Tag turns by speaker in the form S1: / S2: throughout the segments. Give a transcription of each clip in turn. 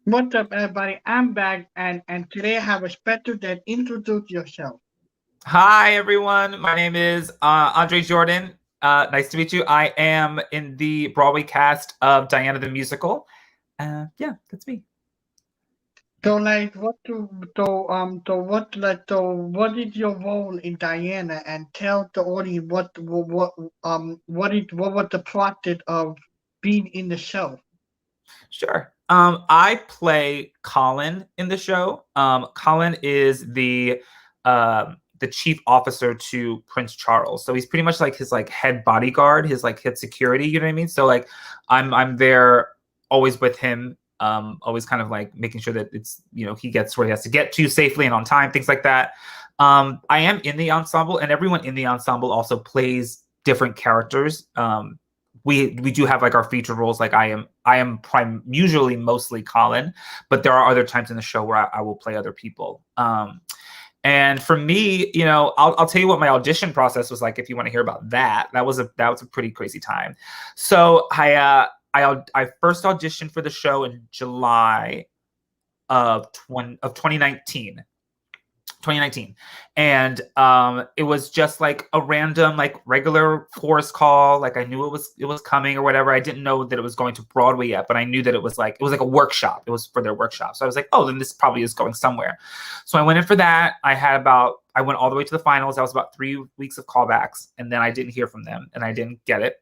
S1: What's up, everybody? I'm back, and today I have a special that introduce yourself.
S2: Hi, everyone. My name is Andre Jordan. Nice to meet you. I am in the Broadway cast of Diana the Musical. Yeah, that's me.
S1: So, like, what is your role in Diana? And tell the audience what was the plot of being in the show.
S2: Sure. I play Colin in the show. Colin is the chief officer to Prince Charles. So he's pretty much like his like head bodyguard, his like head security. You know what I mean? So like I'm there always with him. Always kind of like making sure that it's he gets where he has to get to safely and on time, things like that. I am in the ensemble, and everyone in the ensemble also plays different characters. We do have like our featured roles. Like I am usually mostly Colin, but there are other times in the show where I will play other people. And for me, I'll tell you what my audition process was like if you want to hear about that. That was a pretty crazy time. So I first auditioned for the show in July of 2019. 2019, and it was just like a random like regular chorus call. Like I knew it was coming or whatever. I didn't know that it was going to Broadway yet, but I knew that it was like a workshop. It was for their workshop, so I was like, oh, then this probably is going somewhere. So I went in for that. I went all the way to the finals. That was about 3 weeks of callbacks, and then I didn't hear from them, and I didn't get it.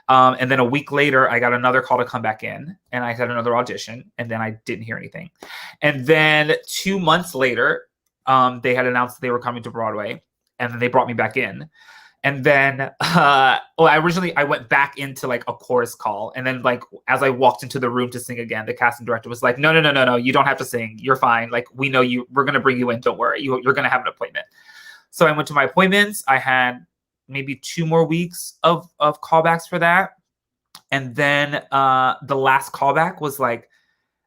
S2: And then a week later, I got another call to come back in, and I had another audition, and then I didn't hear anything. And then 2 months later, they had announced they were coming to Broadway, and then they brought me back in. And then, I went back into like a chorus call, and then like as I walked into the room to sing again, the casting director was like, "No, no, no, no, no, you don't have to sing. You're fine. Like we know you. We're gonna bring you in. Don't worry. You're gonna have an appointment." So I went to my appointments. I had maybe 2 more weeks of callbacks for that, and then the last callback was like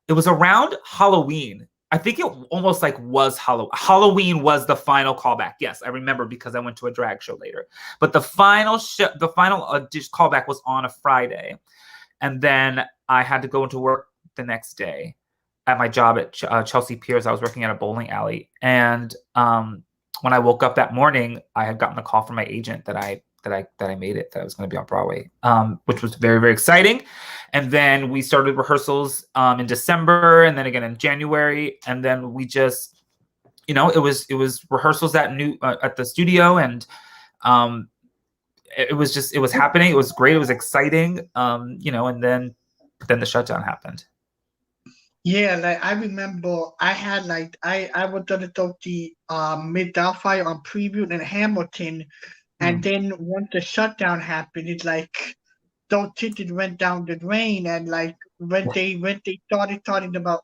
S2: it was around Halloween. I think it almost like was Halloween. Halloween was the final callback. Yes, I remember because I went to a drag show later. But the final callback was on a Friday, and then I had to go into work the next day at my job at Chelsea Piers. I was working at a bowling alley, and when I woke up that morning, I had gotten a call from my agent that I made it, that I was going to be on Broadway, which was very, very exciting. And then we started rehearsals in December, and then again in January, and then we just, it was rehearsals at the studio, and um, it was happening. It was great. It was exciting. And then the shutdown happened.
S1: Yeah, like I remember, I had like I was gonna talk the Mid Doubtfire on preview in Hamilton, and
S2: Mm,
S1: then once the shutdown happened, it's like those tickets went down the drain, and like when they started talking about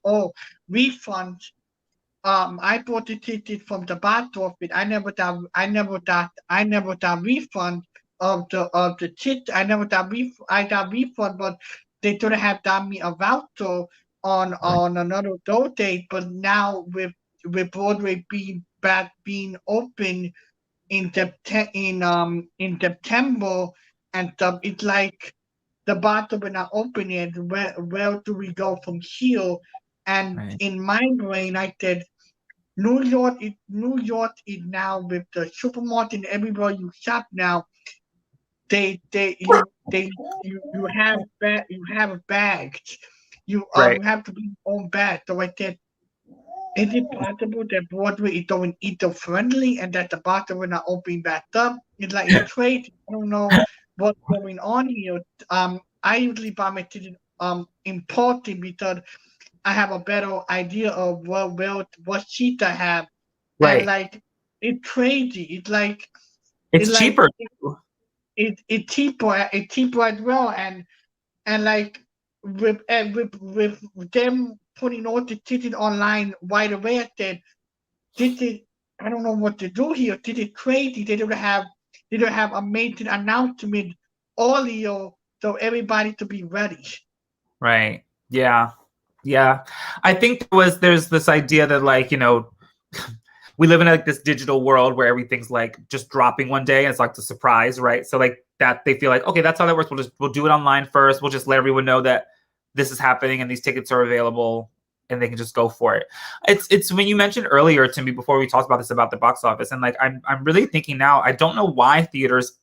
S1: refunds. I bought the ticket from the box office. I never got refund of the ticket. I got refund, but they could have done me a voucher on another due date. But now with Broadway being open in September and stuff, it's like the bottom will not open yet. Where do we go from here? And
S2: right.
S1: in my brain, I said, New York is now with the supermarket and everywhere you shop now. You have a bag. You
S2: Right.
S1: have to be your own bag. So I said, is it possible that Broadway is doing eco friendly and that the bottom will not open back up? It's like it's crazy. I don't know what's going on here. I usually buy my ticket important because I have a better idea of what seat I have, and
S2: Right.
S1: like it's crazy. It's
S2: It's
S1: like
S2: cheaper.
S1: it's cheaper as well, and like with them putting all the tickets online right away. I said, this is I don't know what to do here. This is crazy. They don't have a major announcement earlier so everybody to be ready.
S2: Right. Yeah. Yeah. I think there's this idea that like, we live in like this digital world where everything's like just dropping one day and it's like the surprise, right? So like that they feel like, okay, that's how that works. We'll do it online first. We'll just let everyone know that this is happening and these tickets are available. and they can just go for it. It's when you mentioned earlier to me before we talked about this about the box office, and like I'm really thinking now, I don't know why theaters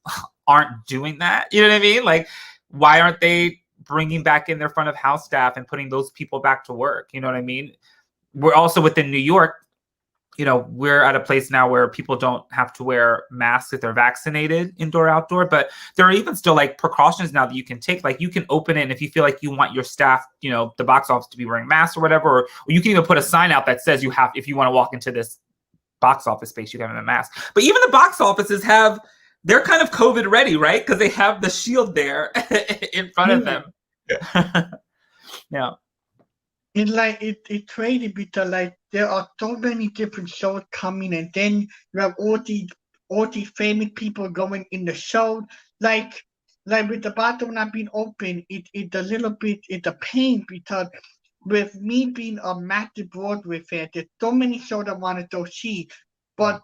S2: aren't doing that. You know what I mean? Like, why aren't they bringing back in their front of house staff and putting those people back to work? You know what I mean? We're also within New York. You know, we're at a place now where people don't have to wear masks if they're vaccinated, indoor, outdoor, but there are even still like precautions now that you can take. Like you can open it, and if you feel like you want your staff, you know, the box office to be wearing masks or whatever, or you can even put a sign out that says you have, if you want to walk into this box office space, you have a mask. But even the box offices they're kind of COVID ready, right? Because they have the shield there in front of them. Yeah.
S1: It's like it's crazy because like there are so many different shows coming, and then you have all these famous people going in the show. Like with the bottom not being open, it's a little bit it's a pain because with me being a massive Broadway fan, there's so many shows I want to go see, but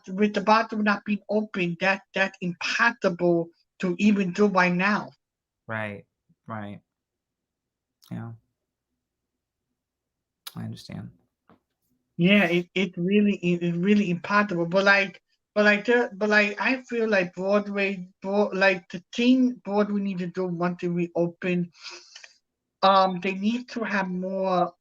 S1: with the bottom not being open, that's impossible to even do by now.
S2: Right. Yeah. I understand.
S1: Yeah, it's really impossible. But I feel like like the thing Broadway need to do once they reopen, they need to have more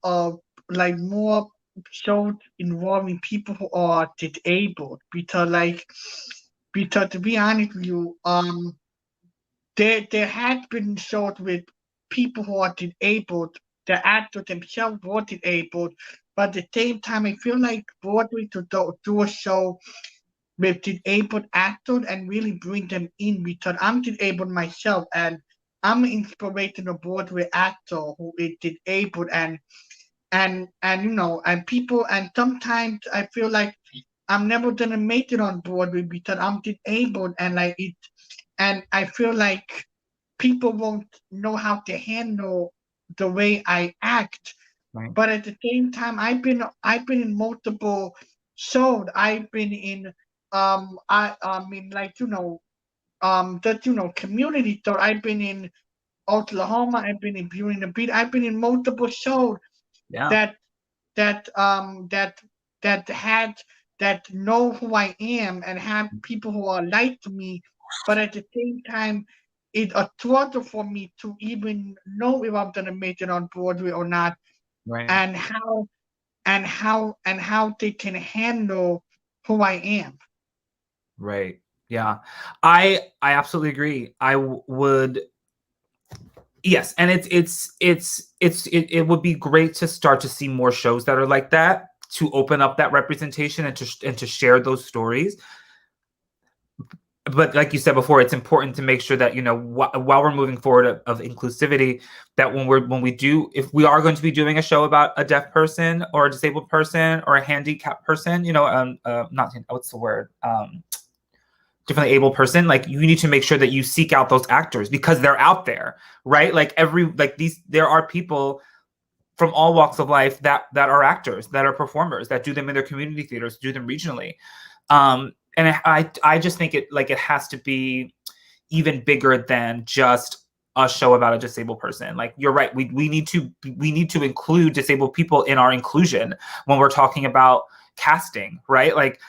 S1: of like more shows involving people who are disabled because to be honest with you, there has been shows with people who are disabled. The actors themselves were disabled, but at the same time, I feel like Broadway to do a show with disabled actors and really bring them in because I'm disabled myself and I'm an inspirational Broadway actor who is disabled and you know and people and sometimes I feel like I'm never gonna make it on Broadway because I'm disabled and like it and I feel like people won't know how to handle the way I act.
S2: Right.
S1: But at the same time, I've been in multiple shows. I've been in I mean like that community store. I've been in Oklahoma. I've been in Beauty and the Beat. I've been in multiple shows
S2: Yeah.
S1: that that um that that had that know who I am and have people who are like me, but at the same time, it's a struggle for me to even know if I'm gonna make it on Broadway or not,
S2: Right.
S1: and how they can handle who I am.
S2: Right. Yeah. I absolutely agree. Would. Yes, and it would be great to start to see more shows that are like that, to open up that representation and to share those stories. But like you said before, it's important to make sure that, you know, while we're moving forward of inclusivity, that when we do, if we are going to be doing a show about a deaf person or a disabled person or a handicapped person, you know, not what's the word, differently able person, like you need to make sure that you seek out those actors because they're out there, right? Like there are people from all walks of life that are actors, that are performers, that do them in their community theaters, do them regionally. And I just think it has to be even bigger than just a show about a disabled person. Like you're right, we need to include disabled people in our inclusion when we're talking about casting, right? Like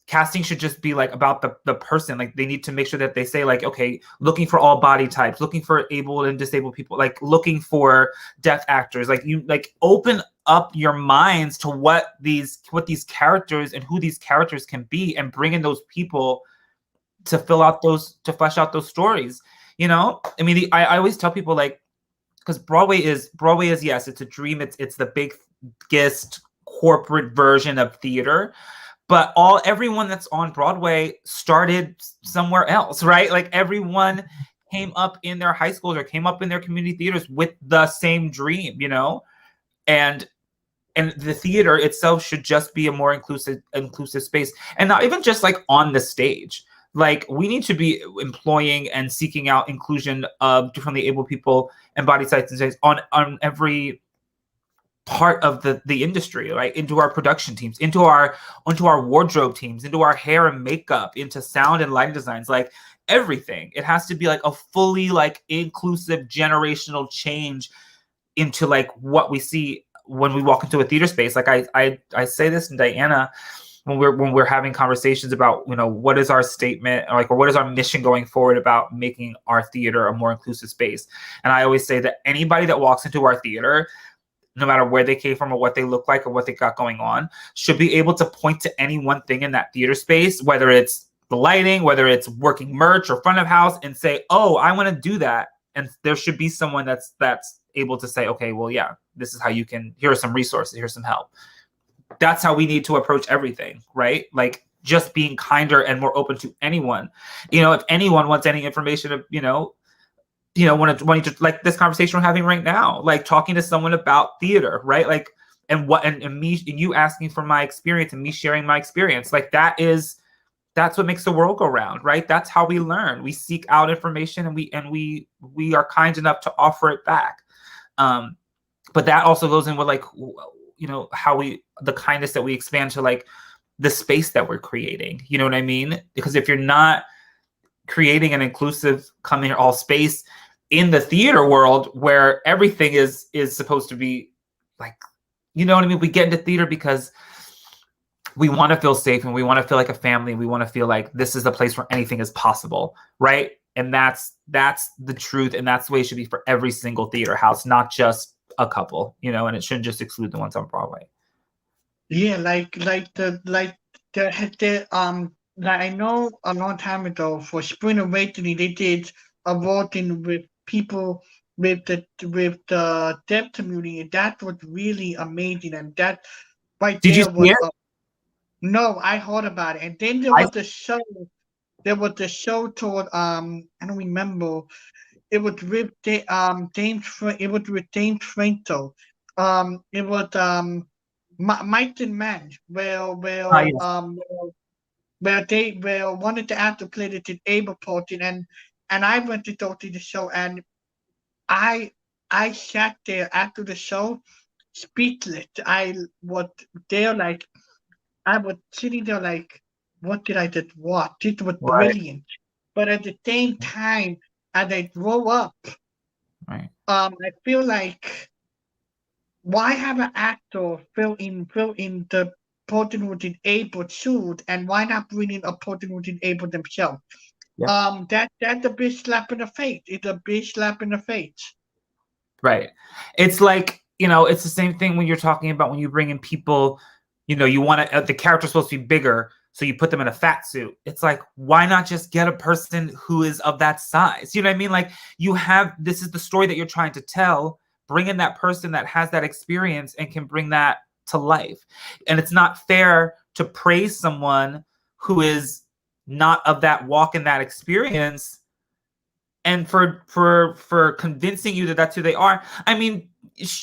S2: casting should just be like about the person. Like they need to make sure that they say like, okay, looking for all body types, looking for able and disabled people, like looking for deaf actors. Like you like open up your minds to what these characters and who these characters can be, and bring in those people to flesh out those stories. You know, I mean, I always tell people like, because Broadway is yes, it's a dream. It's the biggest corporate version of theater. But everyone that's on Broadway started somewhere else, right? Like everyone came up in their high schools or came up in their community theaters with the same dream, you know? And the theater itself should just be a more inclusive space, and not even just like on the stage. Like we need to be employing and seeking out inclusion of differently able people and body types and things on every part of the industry, right? Into our production teams, into our wardrobe teams, into our hair and makeup, into sound and lighting designs, like everything. It has to be like a fully like inclusive generational change into like what we see when we walk into a theater space. Like I say this in Diana when we're having conversations about, you know, what is our statement, or what is our mission going forward about making our theater a more inclusive space. And I always say that anybody that walks into our theater, no matter where they came from or what they look like or what they got going on, should be able to point to any one thing in that theater space, whether it's the lighting, whether it's working merch or front of house, and say, oh, I want to do that. And there should be someone that's able to say, okay, well, yeah, this is how you can, here are some resources, here's some help. That's how we need to approach everything, right? Like just being kinder and more open to anyone. You know, if anyone wants any information, when to, like this conversation we're having right now, like talking to someone about theater, right? Like, and me and you asking for my experience and me sharing my experience, like that's what makes the world go round, right? That's how we learn. We seek out information and we are kind enough to offer it back. But that also goes in with like, you know, the kindness that we expand to like the space that we're creating. You know what I mean? Because if you're not creating an inclusive come here all space in the theater world where everything is supposed to be like, you know what I mean? We get into theater because we want to feel safe and we want to feel like a family. We want to feel like this is the place where anything is possible, right? And that's the truth, and that's the way it should be for every single theater house, not just a couple, you know, and it shouldn't just exclude the ones on Broadway.
S1: Yeah, like like I know a long time ago for Spring Awakening they did a voting with people with the deaf community, and that was really amazing, and that right
S2: Did you
S1: there
S2: see
S1: was
S2: it?
S1: no, I heard about it, and then
S2: I
S1: there was the show toward I don't remember. It was with it was with James Franco. It was Mike and Man,
S2: yes.
S1: where one of the actors played it in Able Portion, and I went to go to the show, and I I sat there after the show speechless. I was there like I was sitting there like, what did I just watch? It was
S2: Right,
S1: brilliant. But at the same time, as I grow up,
S2: right.
S1: I feel like why have an actor fill in the person who is able to, and why not bring in a person who is able themselves?
S2: Yeah.
S1: That's a big slap in the face. It's a big slap in the face.
S2: Right. It's like, you know, it's the same thing when you're talking about when you bring in people, you know, you want to, the character's supposed to be bigger, so you put them in a fat suit. It's like, why not just get a person who is of that size? You know what I mean? Like, this is the story that you're trying to tell. Bring in that person that has that experience and can bring that to life. And it's not fair to praise someone who is not of that walk and that experience, and for convincing you that that's who they are. I mean,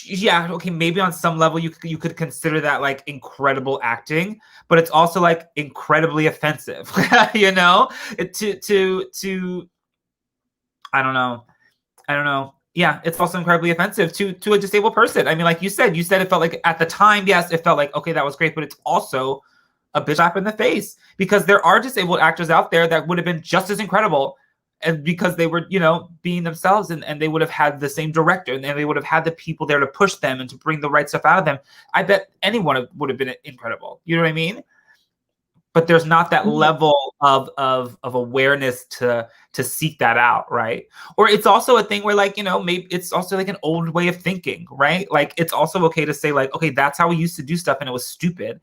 S2: yeah, okay, maybe on some level you could consider that like incredible acting, but it's also like incredibly offensive. You know, to I don't know. Yeah, it's also incredibly offensive to a disabled person. I mean, like you said it felt like at the time, yes, it felt like, okay, that was great, but it's also a bitch slap in the face, because there are disabled actors out there that would have been just as incredible, and because they were, you know, being themselves, and they would have had the same director, and they would have had the people there to push them and to bring the right stuff out of them. I bet anyone would have been incredible. You know what I mean? But there's not that level of awareness to seek that out, right? Or it's also a thing where, like, you know, maybe it's also like an old way of thinking, right? Like, it's also okay to say, like, okay, that's how we used to do stuff and it was stupid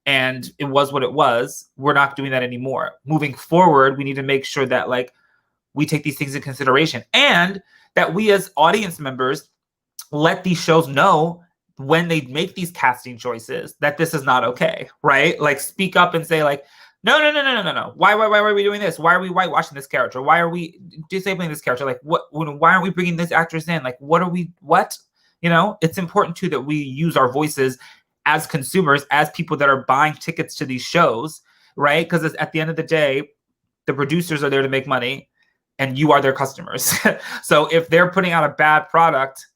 S2: and it was what it was. We're not doing that anymore. Moving forward, we need to make sure that, like, we take these things in consideration, and that we as audience members let these shows know when they make these casting choices that this is not okay, right? Like, speak up and say, like, no. Why are we doing this? Why are we whitewashing this character? Why are we disabling this character? Like, why aren't we bringing this actress in? Like, what? You know, it's important too that we use our voices as consumers, as people that are buying tickets to these shows, right? Because at the end of the day, the producers are there to make money and you are their customers. So if they're putting out a bad product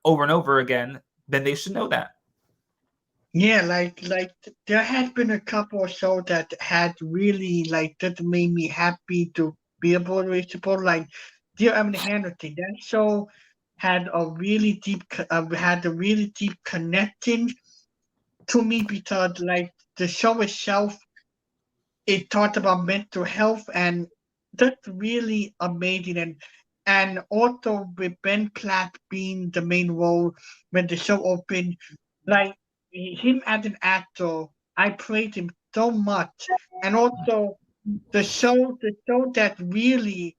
S2: over and over again, then they should know that.
S1: Yeah, there has been a couple of shows that had really like that made me happy to be able to support, like Dear Evan Hamilton. That show had a really deep connection to me because like the show itself, it talked about mental health, and that's really amazing. And also with Ben Platt being the main role when the show opened, like him as an actor, I praised him so much. And also the show that really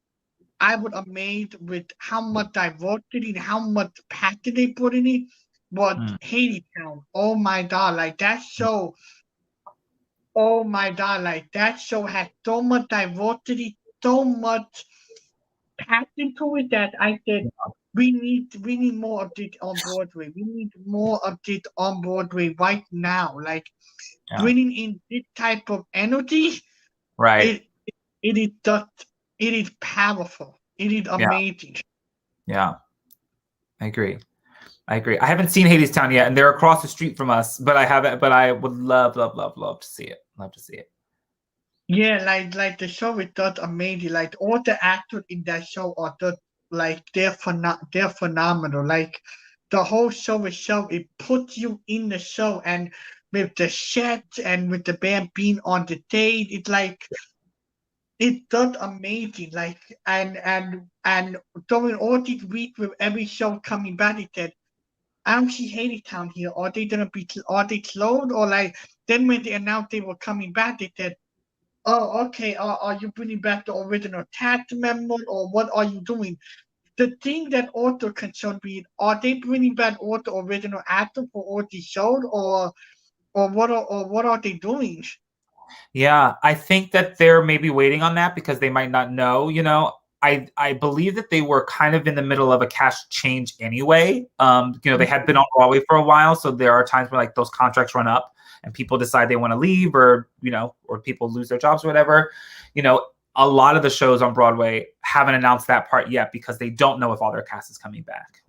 S1: I was amazed with how much diversity and how much passion they put in it was
S2: Mm.
S1: Haiti Town. Oh my god, like that show, oh my god, like that show had so much diversity, so much passion to it that I said we need more of this on Broadway. We need more of this on Broadway right now. Like
S2: Yeah.
S1: bringing in this type of energy,
S2: Right.
S1: it it is just it is powerful. It is
S2: Yeah.
S1: amazing.
S2: Yeah. I agree. I agree. I haven't seen Hadestown yet, and they're across the street from us, but I haven't. But I would love, love, love, love to see it. Love to see it.
S1: Yeah, like the show is just amazing. Like all the actors in that show are just like they're phenomenal. Like the whole show itself, it puts you in the show, and with the set and with the band being on the stage, it's like it's just amazing. Like and during all these weeks with every show coming back, it said, I don't see Hadestown here. Are they gonna be? Are they closed? Or like then when they announced they were coming back, they said, "Oh, okay. Are you bringing back the original cast member, or what are you doing?" The thing that also concerned me: are they bringing back all the original actors for all these shows, or what are they doing?
S2: Yeah, I think that they're maybe waiting on that because they might not know. I believe that they were kind of in the middle of a cash change anyway. They had been on Broadway for a while, so there are times where like those contracts run up and people decide they want to leave, or people lose their jobs or whatever. A lot of the shows on Broadway haven't announced that part yet because they don't know if all their cast is coming back.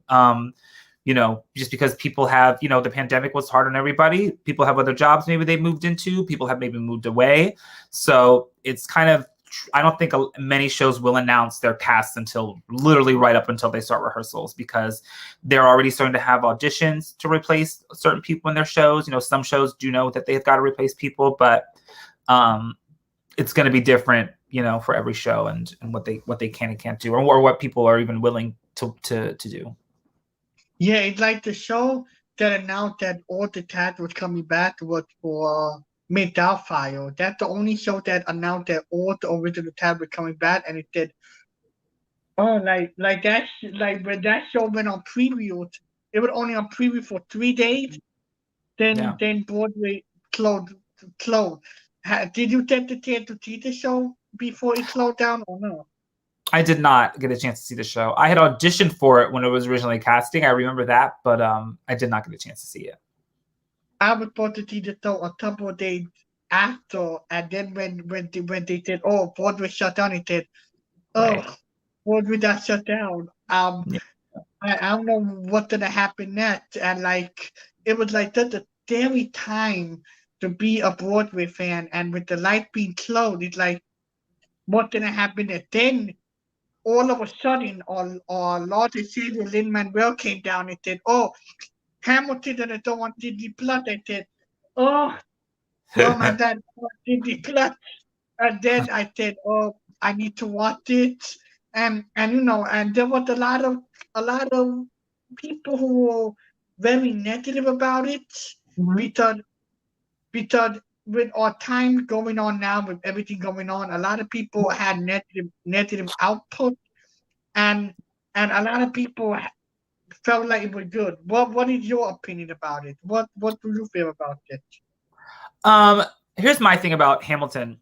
S2: Just because people have, the pandemic was hard on everybody. People have other jobs maybe they moved into. People have maybe moved away. So it's kind of, I don't think many shows will announce their casts until literally right up until they start rehearsals, because they're already starting to have auditions to replace certain people in their shows. Some shows do know that they've got to replace people, but it's going to be different, for every show and what they can and can't do, or what people are even willing to do.
S1: Yeah, it's like the show that announced that all the cast was coming back was for Mid Doubtfire. That's the only show that announced that all the original cast were coming back, and it said, "Oh, like that, like when that show went on previews, it was only on preview for 3 days. Then
S2: Yeah.
S1: then Broadway closed. Closed. Did you get the chance to see the show before it closed down, or no?"
S2: I did not get a chance to see the show. I had auditioned for it when it was originally casting. I remember that, but I did not get a chance to see it.
S1: I was supposed to see the show a couple of days after, and then when they said, "Oh, Broadway shut down," it said,
S2: Right.
S1: "Oh, Broadway got shut down."
S2: Yeah.
S1: I don't know what's gonna happen next, and like it was like such a scary time to be a Broadway fan, and with the light being closed, it's like what's gonna happen next? Then all of a sudden, our Lord and Savior Lin-Manuel came down and said, "Oh, Hamilton and I don't want Disney Plus." I said, "Oh, oh my God, I want Disney Plus." And then I said, "Oh, I need to watch it." And there was a lot of people who were very negative about it
S2: Mhm.
S1: because because with our time going on now, with everything going on, a lot of people had negative output, and a lot of people felt like it was good. What is your opinion about it? What do you feel about it?
S2: Here's my thing about Hamilton.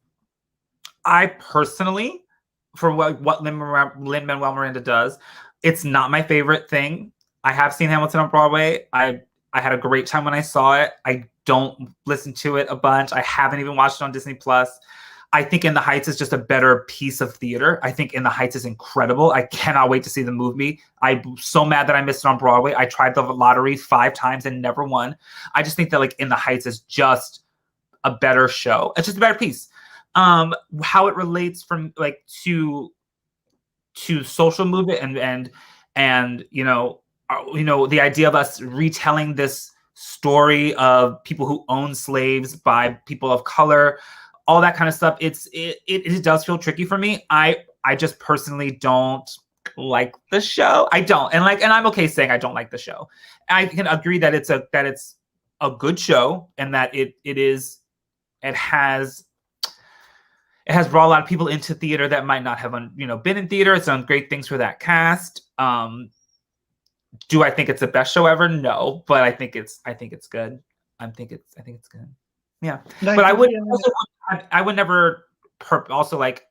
S2: I personally, for what Lin-Manuel Miranda does, it's not my favorite thing. I have seen Hamilton on Broadway. I had a great time when I saw it. I don't listen to it a bunch. I haven't even watched it on Disney Plus. I think In the Heights is just a better piece of theater. I think In the Heights is incredible. I cannot wait to see the movie. I'm so mad that I missed it on Broadway. I tried the lottery 5 times and never won. I just think that like In the Heights is just a better show. It's just a better piece. How it relates from like to social movement and and the idea of us retelling this story of people who own slaves by people of color, all that kind of stuff. It does feel tricky for me. I just personally don't like the show. I don't, and I'm okay saying I don't like the show. I can agree that it's a good show, and that it has brought a lot of people into theater that might not have been in theater. It's done great things for that cast. Do I think it's the best show ever? No, but I think it's good. I think it's good. Yeah,
S1: Like,
S2: but I would never also like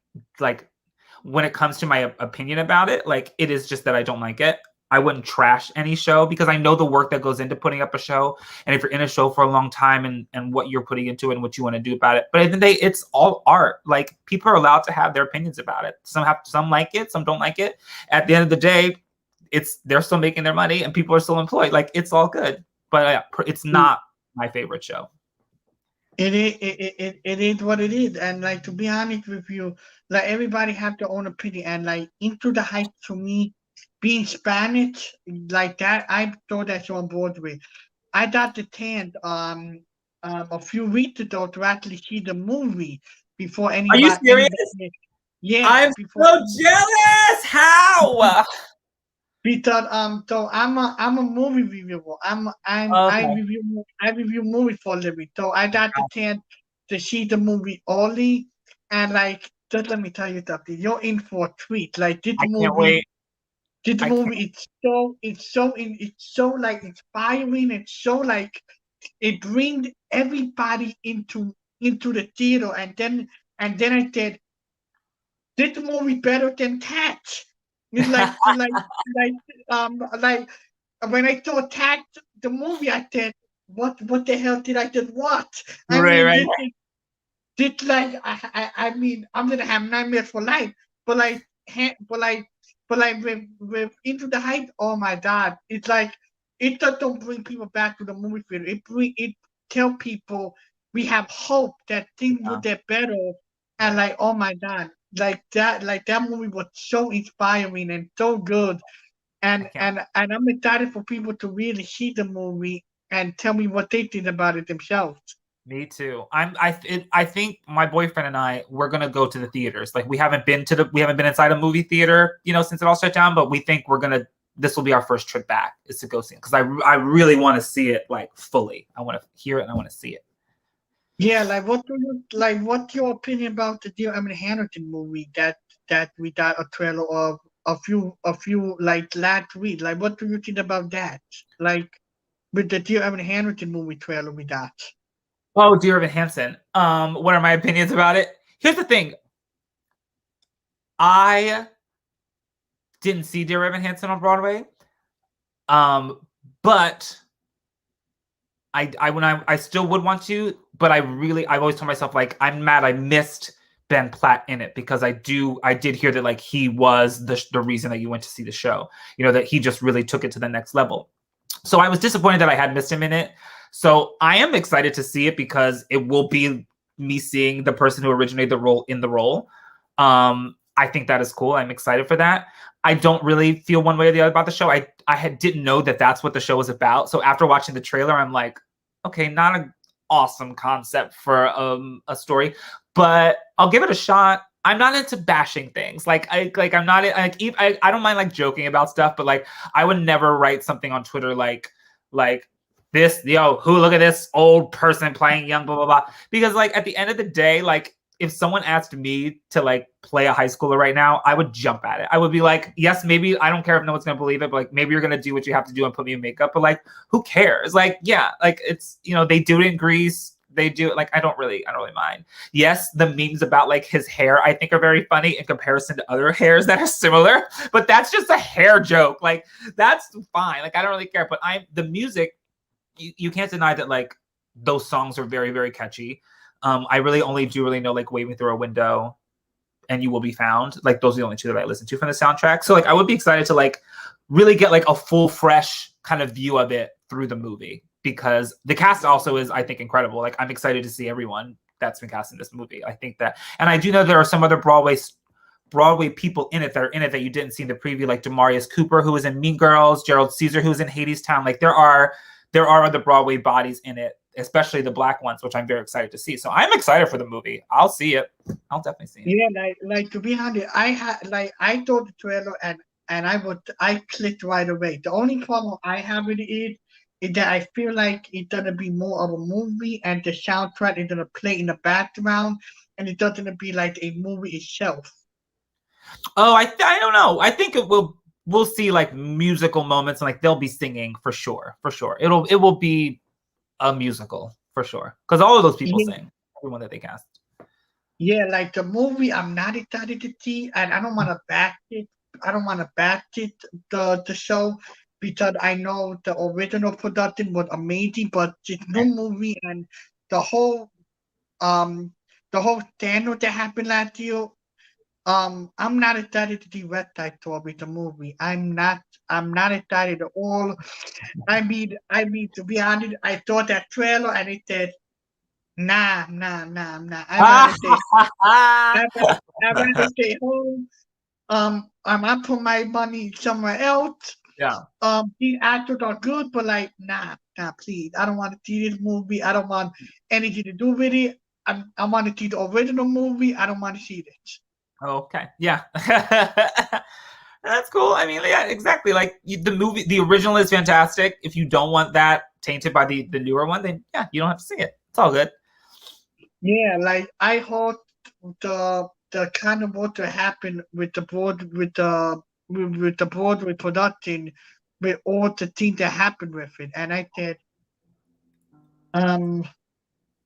S2: when it comes to my opinion about it, like, it is just that I don't like it. I wouldn't trash any show because I know the work that goes into putting up a show, and if you're in a show for a long time and what you're putting into it and what you want to do about it. But at the end of the day, it's all art. Like, people are allowed to have their opinions about it. Some like it, some don't like it. At the end of the day, they're still making their money and people are still employed. Like, it's all good, but it's not my favorite show.
S1: It is what it is, and like, to be honest with you, like, everybody have their own opinion, and like, Into the Heights, to me, being Spanish like that, I saw that show on Broadway. I got the chance a few weeks ago to actually see the movie before
S2: Are you serious?
S1: Yeah,
S2: I'm so jealous. How?
S1: Because so I'm a movie reviewer. I review movies for a living. So I got the chance to see the movie early, and like, just let me tell you something. You're in for a treat. Like,
S2: I can't wait.
S1: this movie, it's so like inspiring. It's so like, it brings everybody into the theater, and then I said, this movie better than Cats. It's like when I saw Cats, the movie, I said, what the hell did I just watch? I mean,
S2: Right.
S1: this like, I mean, I'm gonna have nightmares for life. But like, with Into the Heights, oh my God, it's like, it just don't bring people back to the movie theater. It tell people we have hope that things will get better, and like, oh my God, like that movie was so inspiring and so good, and I'm excited for people to really see the movie and tell me what they think about it themselves.
S2: Me too. I think my boyfriend and we're gonna go to the theaters. Like, we haven't been inside a movie theater, since it all shut down. But we think this will be our first trip back, is to go see it, because I really want to see it, like, fully. I want to hear it and I want to see it.
S1: Yeah, like, what's your opinion about the Dear Evan Hansen movie that we got a trailer of a few like last week? Like, what do you think about that? Like, with the Dear Evan Hansen movie trailer we got.
S2: Oh, Dear Evan Hansen. What are my opinions about it? Here's the thing. I didn't see Dear Evan Hansen on Broadway. But I still would want to, but I've always told myself, like, I'm mad I missed Ben Platt in it, because I did hear that, like, he was the reason that you went to see the show, that he just really took it to the next level. So I was disappointed that I had missed him in it. So I am excited to see it, because it will be me seeing the person who originated the role in the role. I think that is cool. I'm excited for that. I don't really feel one way or the other about the show. I didn't know that that's what the show was about. So after watching the trailer, I'm like, okay, not an awesome concept for a story, but I'll give it a shot. I'm not into bashing things. I'm not I don't mind, like, joking about stuff, but, like, I would never write something on Twitter like this, look at this old person playing young, blah blah blah. Because, like, at the end of the day, like, if someone asked me to, like, play a high schooler right now, I would jump at it. I would be like, yes, maybe, I don't care if no one's gonna believe it, but, like, maybe you're gonna do what you have to do and put me in makeup. But, like, who cares? Like, yeah, like, it's, they do it in Greece. They do it, like, I don't really mind. Yes, the memes about, like, his hair, I think, are very funny in comparison to other hairs that are similar. But that's just a hair joke. Like, that's fine. Like, I don't really care. But the music, you can't deny that, like, those songs are very, very catchy. I really only know, like, Waving Through a Window and You Will Be Found. Like, those are the only two that I listen to from the soundtrack. So, like, I would be excited to, like, really get, like, a full, fresh kind of view of it through the movie, because the cast also is, I think, incredible. Like, I'm excited to see everyone that's been cast in this movie. I think that, and I do know there are some other Broadway Broadway people in it that you didn't see in the preview, like Demarius Cooper, who was in Mean Girls, Gerald Caesar, who was in Hadestown. Like there are other Broadway bodies in it, especially the Black ones, which I'm very excited to see. So I'm excited for the movie. I'll see it. I'll definitely see it.
S1: Yeah, like to be honest, I saw the trailer and I clicked right away. The only problem I have with it is that I feel like it's gonna be more of a movie and the soundtrack is gonna play in the background and it doesn't be like a movie itself.
S2: Oh, I don't know. I think we'll see like musical moments and like they'll be singing for sure. It will be a musical for sure because all of those people sing. Everyone that they cast.
S1: Yeah, like the movie, I'm not excited to see, and I don't want to back it. I don't want to back it the show because I know the original production was amazing, but this new movie and the whole um the whole scandal that happened last year. I'm not excited to see West Side Story with the movie. I'm not excited at all. I mean to be honest, I saw that trailer and it said, nah. I'd rather stay home. I might put my money somewhere else.
S2: Yeah.
S1: The actors are good, but like, nah, please. I don't want to see this movie. I don't want anything to do with it. I want to see the original movie. I don't want to see this.
S2: Okay. Yeah. That's cool. I mean, yeah, exactly. Like the original is fantastic. If you don't want that tainted by the newer one, then yeah, you don't have to see it. It's all good.
S1: Yeah, like I heard the kind of what to happen with the Broadway production with all the things that happened with it, and I said,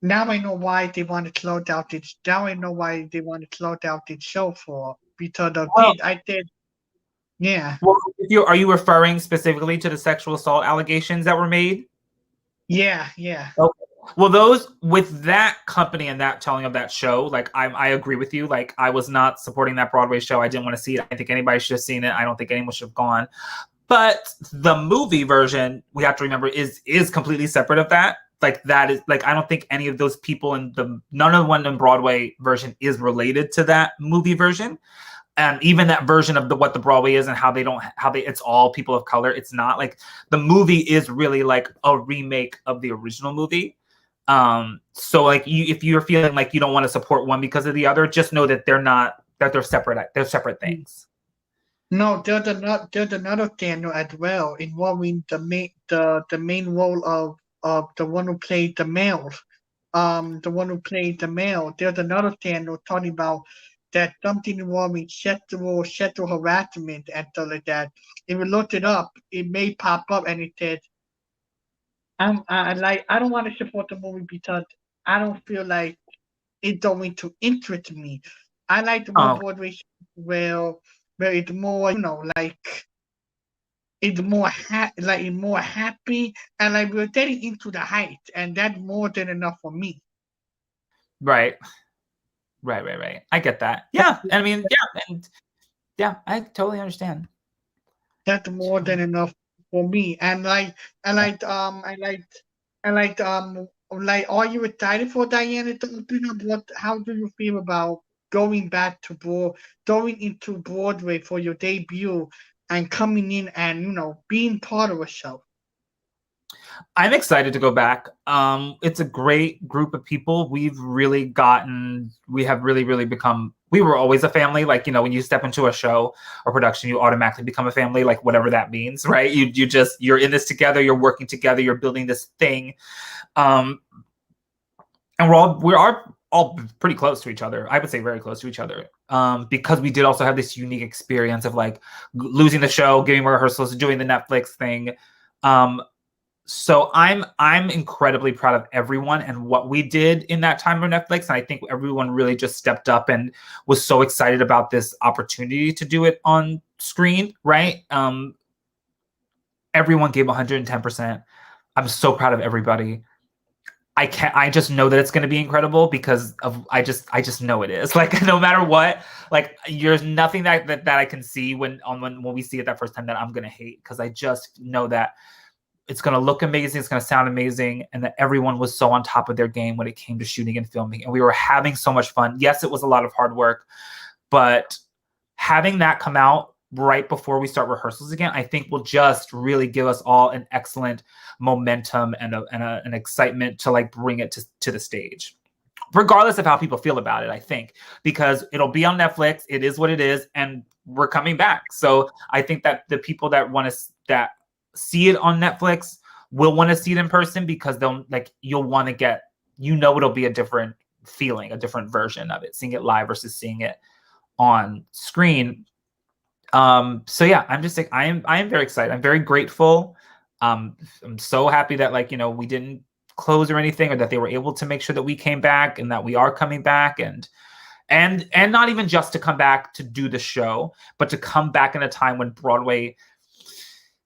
S1: now I know why they want to close out it. Now I know why they want to close out the show for because of
S2: Well,
S1: it. I did, yeah,
S2: well, are you referring specifically to the sexual assault allegations that were made?
S1: yeah.
S2: Okay. Well, those with that company and that telling of that show, like I agree with you. Like I was not supporting that Broadway show. I didn't want to see it. I think anybody should have seen it. I don't think anyone should have gone. But the movie version, we have to remember, is completely separate of that. Like that is like I don't think any of those people in none of the one in Broadway version is related to that movie version. And even that version of what the Broadway is and how it's all people of color. It's not like the movie is really like a remake of the original movie. So like if you're feeling like you don't want to support one because of the other, just know that they're separate. They're separate things.
S1: No, there's another scandal as well involving the main role of the one who played the male. The one who played the male. There's another scandal talking about that something involving sexual harassment and stuff like that. If you look it up, it may pop up and it says, I don't want to support the movie because I don't feel like it's going to interest me. I like the more Broadway where it's more, like it's more more happy and like we're getting into the height and that's more than enough for me.
S2: Right. I get that. Yeah. I mean, yeah, I totally understand.
S1: That's more than enough for me. And are you excited for Diana to open up? How do you feel about going into Broadway for your debut and coming in and being part of a show?
S2: I'm excited to go back. It's a great group of people. We have really, really become, we were always a family. Like, when you step into a show or production, you automatically become a family, like whatever that means, right? You're in this together, you're working together, you're building this thing. And we're all pretty close to each other. I would say very close to each other. Because we did also have this unique experience of like losing the show, giving rehearsals, doing the Netflix thing. So I'm incredibly proud of everyone and what we did in that time of Netflix. And I think everyone really just stepped up and was so excited about this opportunity to do it on screen, right? Everyone gave 110%. I'm so proud of everybody. I just know that it's going to be incredible because I just know it is. Like no matter what, like there's nothing that I can see when we see it that first time that I'm going to hate, because I just know that it's going to look amazing. It's going to sound amazing. And that everyone was so on top of their game when it came to shooting and filming. And we were having so much fun. Yes, it was a lot of hard work, but having that come out right before we start rehearsals again, I think will just really give us all an excellent momentum and an excitement to like bring it to the stage, regardless of how people feel about it, I think, because it'll be on Netflix. It is what it is, and we're coming back. So I think that the people that that see it on Netflix will want to see it in person, because you'll want to get, it'll be a different feeling, a different version of it, seeing it live versus seeing it on screen. So yeah, I'm just like, I am very excited. I'm very grateful. I'm so happy that we didn't close or anything, or that they were able to make sure that we came back and that we are coming back, and not even just to come back to do the show, but to come back in a time when Broadway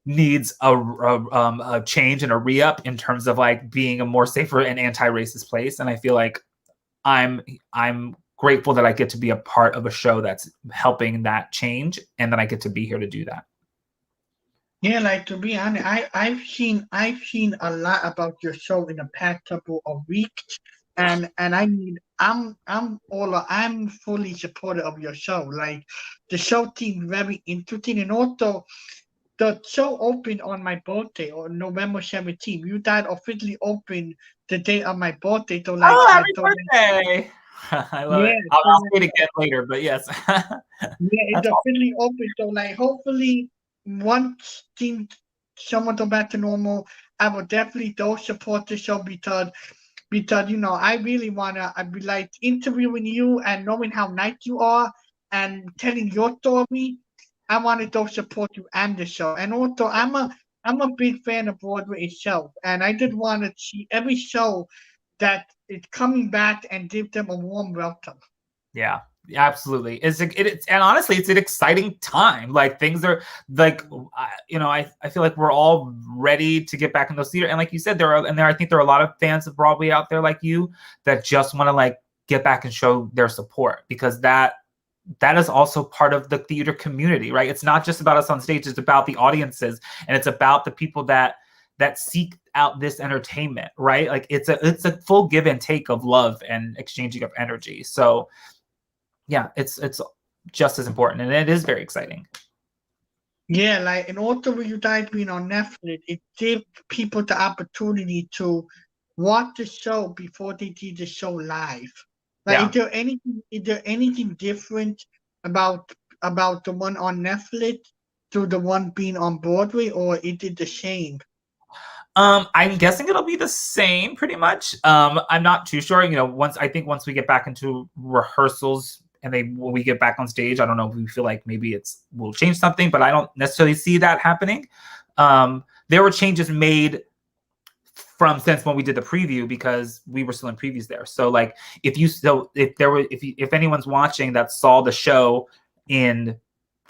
S2: needs a change and a re-up in terms of like being a more safer and anti-racist place. And I feel like I'm grateful that I get to be a part of a show that's helping that change, and that I get to be here to do that.
S1: Yeah, like, to be honest, I've seen a lot about your show in the past couple of weeks, and I'm fully supportive of your show. Like, the show seems very interesting, and also the show opened on my birthday on November 17th. You guys officially opened the day of my birthday. So
S2: Happy birthday! I love it. I'll say it again later, but yes.
S1: Yeah, it's officially open. So hopefully once someone go back to normal, I will definitely support the show, because I really wanna, I'd be like interviewing you and knowing how nice you are and telling your story. I want to support you and the show. And also, I'm a big fan of Broadway itself, and I just want to see every show that is coming back and give them a warm welcome.
S2: Yeah, absolutely. And honestly, it's an exciting time. Like, things are like, I feel like we're all ready to get back in those theaters. And like you said, I think there are a lot of fans of Broadway out there like you that just want to like get back and show their support, because that is also part of the theater community, right? It's not just about us on stage, it's about the audiences, and it's about the people that seek out this entertainment, right? Like, it's a full give and take of love and exchanging of energy. So yeah, it's just as important, and it is very exciting.
S1: Yeah, like, and also with you guys being on Netflix, it gives people the opportunity to watch the show before they see the show live. Like,
S2: Yeah.
S1: is there anything different about the one on Netflix to the one being on Broadway, or is it the same?
S2: I'm guessing it'll be the same pretty much. I'm not too sure. Once we get back into rehearsals and when we get back on stage, I don't know if we feel like maybe we'll change something, but I don't necessarily see that happening. There were changes made since when we did the preview, because we were still in previews there. So like, if anyone's watching that saw the show in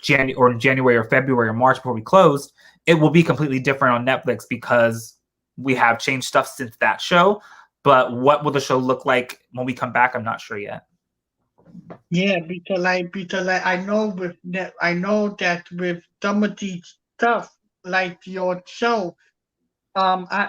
S2: January or February or March before we closed, it will be completely different on Netflix, because we have changed stuff since that show. But what will the show look like when we come back? I'm not sure yet.
S1: Yeah, because I know that with some of these stuff, like your show, I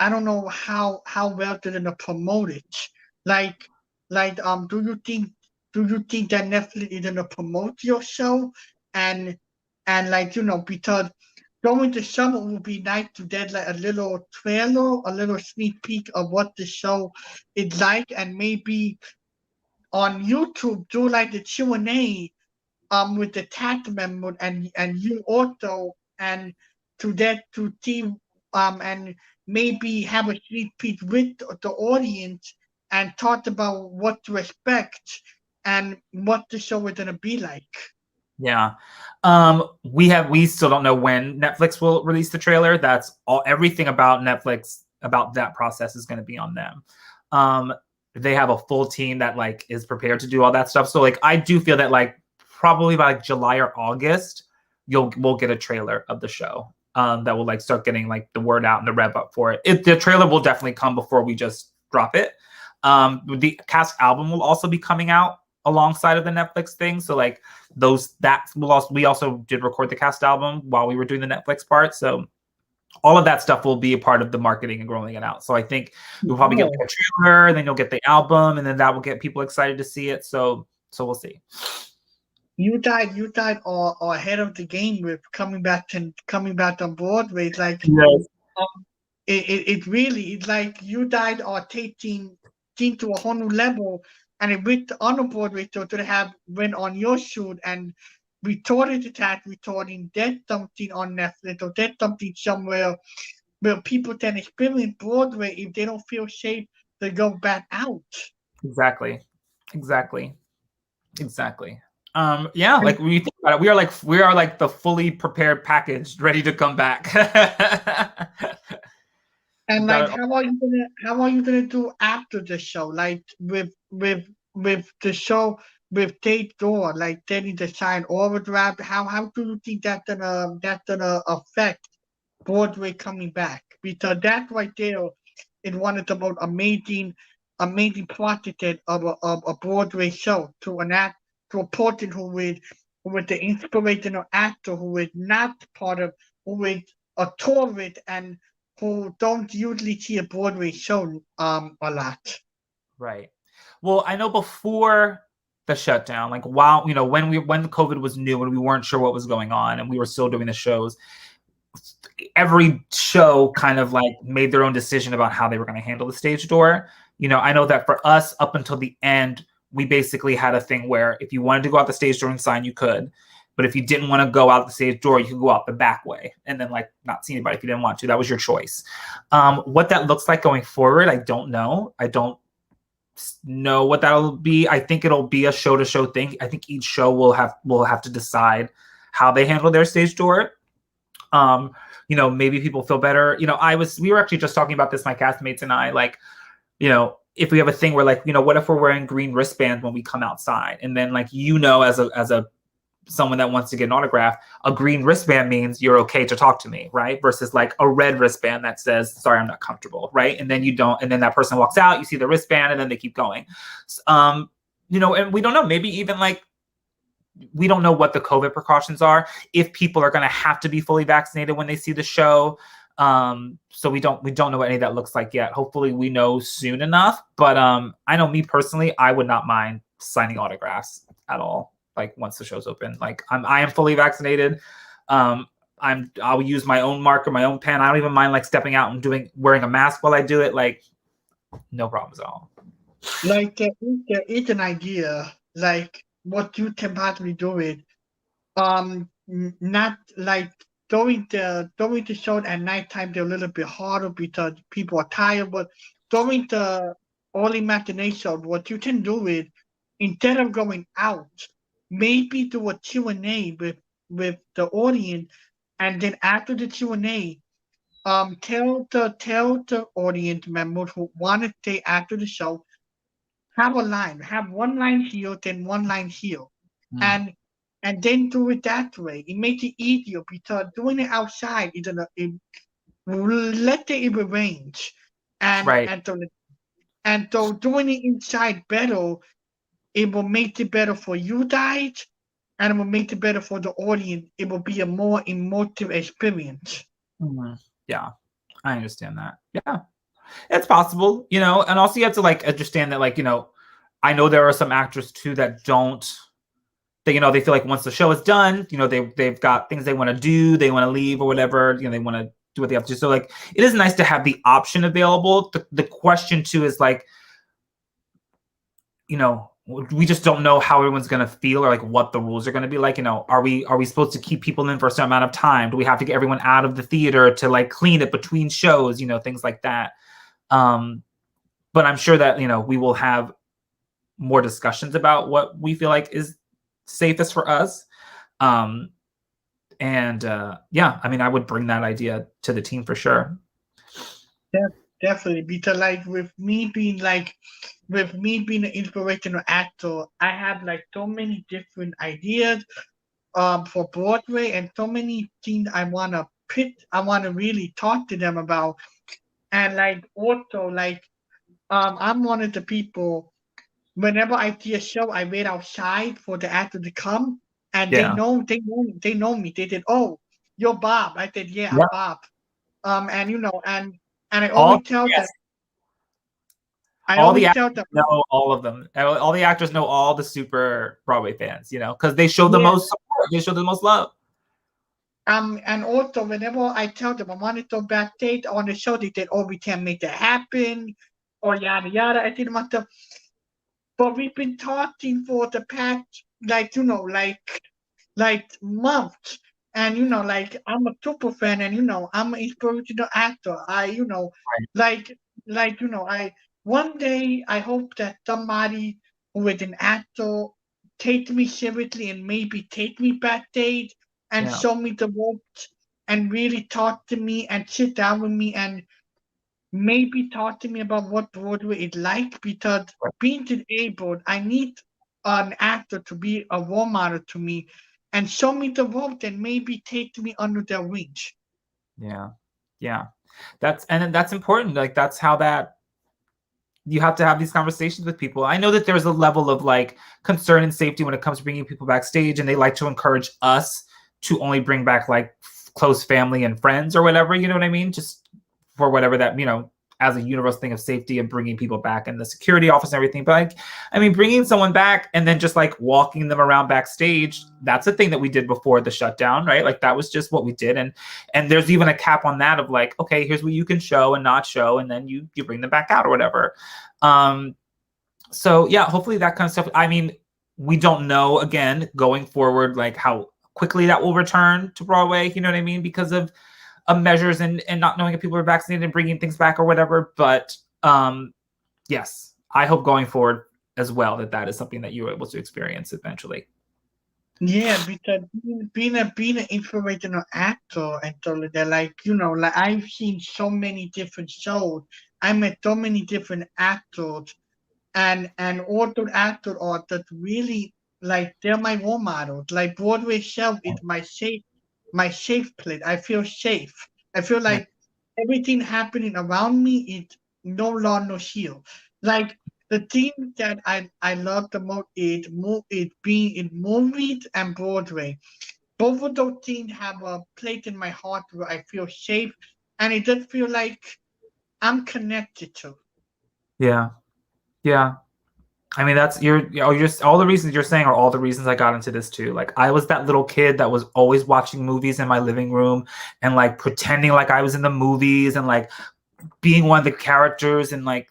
S1: don't know how well they're gonna promote it. Like, do you think that Netflix is gonna promote your show? And because during the summer would be nice to get like a little trailer, a little sneak peek of what the show is like, and maybe on YouTube do like the Q&A with the cast member and you also, and to see and maybe have a sneak peek with the audience and talk about what to expect and what the show is gonna be like.
S2: Yeah. We still don't know when Netflix will release the trailer. That's everything about Netflix, about that process, is going to be on them. They have a full team that like is prepared to do all that stuff. So like, I do feel that like probably by like July or August, we'll get a trailer of the show that will like start getting like the word out and the rev up for it. The trailer will definitely come before we just drop it. The cast album will also be coming out alongside of the Netflix thing. So like we also did record the cast album while we were doing the Netflix part. So all of that stuff will be a part of the marketing and rolling it out. So I think you'll probably get like a trailer, then you'll get the album, and then that will get people excited to see it. So we'll see.
S1: You died or ahead of the game with coming back on Broadway. It's like
S2: Yes.
S1: um, it really it's like you died or taking to a whole new level, and it went on a Broadway to have went on your shoot, and we thought it that we thought in that something on Netflix or that something somewhere where people can experience Broadway if they don't feel safe to go back out.
S2: Exactly. Exactly. Exactly. Yeah, like when you think about it, we are like the fully prepared package ready to come back.
S1: And
S2: Got
S1: like,
S2: it.
S1: how are you gonna do after the show? Like with the show with Tate Door, like getting the sign overdraft. How do you think that's gonna affect Broadway coming back? Because that right there is one of the most amazing projects of a Broadway show to an act to a person who is the inspirational actor who is not part of who is a tourist and who don't usually see a Broadway show a lot.
S2: Right. Well, I know before the shutdown, like while when COVID was new and we weren't sure what was going on and we were still doing the shows, every show kind of like made their own decision about how they were going to handle the stage door. I know that for us, up until the end, we basically had a thing where if you wanted to go out the stage door and sign, you could. But if you didn't want to go out the stage door, you could go out the back way and then like not see anybody if you didn't want to. That was your choice. What that looks like going forward, I don't know. I don't know what that'll be. I think it'll be a show to show thing. I think each show will have to decide how they handle their stage door. Maybe people feel better. We were actually just talking about this, my castmates and I, like, if we have a thing where like, what if we're wearing green wristbands when we come outside? And then like, as a someone that wants to get an autograph, a green wristband means you're okay to talk to me, right? Versus like a red wristband that says, sorry, I'm not comfortable, right? And then you don't, and then that person walks out, you see the wristband, and then they keep going. And we don't know, maybe even like, we don't know what the COVID precautions are, if people are going to have to be fully vaccinated when they see the show. So we don't know what any of that looks like yet. Hopefully we know soon enough. But I know me personally, I would not mind signing autographs at all. Like once the show's open, like I am fully vaccinated. I'll use my own marker, my own pen. I don't even mind like stepping out and wearing a mask while I do it. Like no problems at all.
S1: Like there is an idea, like what you can possibly do it. Not like during the show at nighttime they're a little bit harder because people are tired, but during the early matinee show, what you can do is instead of going out, maybe do a Q&A with the audience, and then after the Q&A, tell the audience members who want to stay after the show, have one line here, then one line here,
S2: Mm.
S1: and then do it that way. It makes it easier because doing it outside it will let the range, and
S2: Right.
S1: so doing it inside better, it will make it better for you guys, and it will make it better for the audience. It will be a more emotive experience.
S2: Mm-hmm. Yeah, I understand that. Yeah, it's possible, and also you have to like understand that, like, I know there are some actors too that don't, they feel like once the show is done, they've got things they want to do, they want to leave or whatever, they want to do what they have to do. So like, it is nice to have the option available. The question too is like, we just don't know how everyone's going to feel or like what the rules are going to be like. Are we supposed to keep people in for a certain amount of time? Do we have to get everyone out of the theater to like clean it between shows, things like that. But I'm sure that, we will have more discussions about what we feel like is safest for us. Yeah, I mean, I would bring that idea to the team for sure.
S1: Yeah, definitely. Because with me being an inspirational actor, I have like so many different ideas for Broadway and so many things I wanna pitch, I wanna really talk to them about. And like also like I'm one of the people, whenever I see a show, I wait outside for the actor to come, and
S2: Yeah.
S1: they know me. They did, oh, you're Bob. I said, yeah,
S2: Yeah.
S1: I'm Bob. And and I
S2: All
S1: always tell them,
S2: yes.
S1: I
S2: All the
S1: always
S2: actors
S1: tell them,
S2: know all of them. All the actors know all the super Broadway fans, because they show the
S1: yeah.
S2: most support. They show the most love.
S1: And also whenever I tell them I want to go backstage on the show, they said, "Oh, we can't make that happen," or yada yada. I didn't want to, but we've been talking for the past, like months, and like I'm a super fan, and I'm an inspirational actor.
S2: Right.
S1: Like I one day I hope that somebody who is an actor take me seriously and maybe take me backstage and
S2: Yeah.
S1: show me the ropes and really talk to me and sit down with me and maybe talk to me about what Broadway is like, because
S2: Right.
S1: being disabled, I need an actor to be a role model to me and show me the ropes and maybe take me under their wings.
S2: Yeah. Yeah. That's important. Like that's how that you have to have these conversations with people. I know that there's a level of like concern and safety when it comes to bringing people backstage, and they like to encourage us to only bring back like close family and friends or whatever. You know what I mean? Just for whatever that as a universal thing of safety and bringing people back and the security office and everything. But like, I mean, bringing someone back and then just like walking them around backstage, that's a thing that we did before the shutdown, right? Like that was just what we did. And there's even a cap on that of like, okay, here's what you can show and not show, and then you bring them back out or whatever. So yeah, hopefully that kind of stuff. I mean, we don't know again going forward like how quickly that will return to Broadway. You know what I mean? Because of measures and not knowing if people are vaccinated and bringing things back or whatever. But yes, I hope going forward as well that is something that you're able to experience eventually.
S1: Yeah, because being an inspirational actor and so like that, like like I've seen so many different shows. I met so many different actors, and all those actors are that really like they're my role models. Like Broadway itself is my safe place. I feel safe. I feel
S2: Yeah.
S1: like everything happening around me is no longer here. Like the thing that I love the most is being in movies and Broadway. Both of those things have a place in my heart where I feel safe, and it does feel like I'm connected to.
S2: Yeah. Yeah. I mean, that's you're just all the reasons you're saying are all the reasons I got into this too. Like I was that little kid that was always watching movies in my living room and like pretending like I was in the movies and like being one of the characters, and like